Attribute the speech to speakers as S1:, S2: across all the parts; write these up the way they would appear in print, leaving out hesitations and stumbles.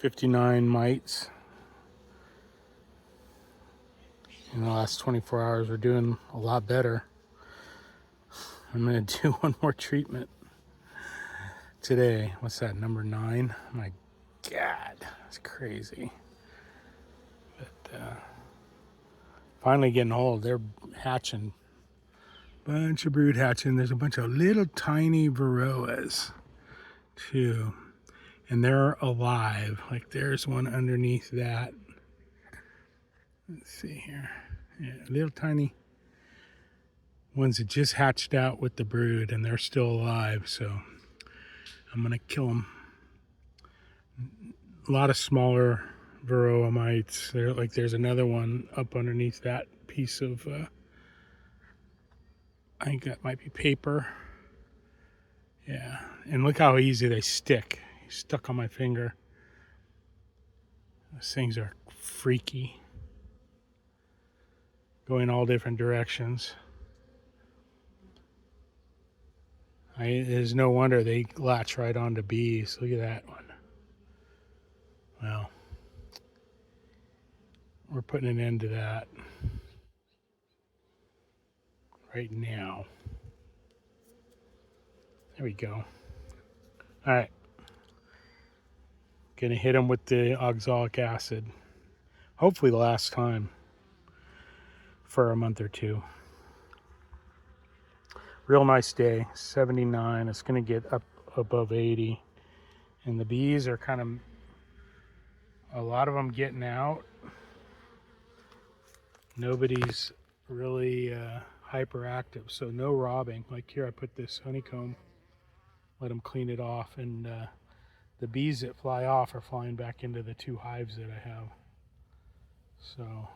S1: 59 mites. In the last 24 hours, we're doing a lot better. I'm gonna do one more treatment today. What's that, number 9? My God, that's crazy. But finally getting old. They're hatching. Bunch of brood hatching. There's a bunch of little tiny Varroas too. And they're alive. Like there's one underneath that. Let's see here. Yeah, little tiny ones that just hatched out with the brood and they're still alive. So I'm gonna kill them. A lot of smaller Varroa mites. There's another one up underneath that piece of, I think that might be paper. Yeah, and look how easy they stick. Stuck on my finger. Those things are freaky. Going all different directions. There's no wonder they latch right onto bees. Look at that one. Well, we're putting an end to that right now. There we go. All right. Gonna hit them with the oxalic acid. Hopefully the last time for a month or two. Real nice day, 79. It's gonna get up above 80. And the bees are kind of, a lot of them getting out. Nobody's really hyperactive, so no robbing. Like here I put this honeycomb, let them clean it off, and the bees that fly off are flying back into the 2 hives that I have. So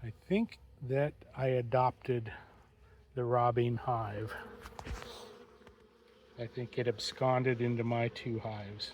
S1: I think that I adopted the robbing hive. I think it absconded into my 2 hives.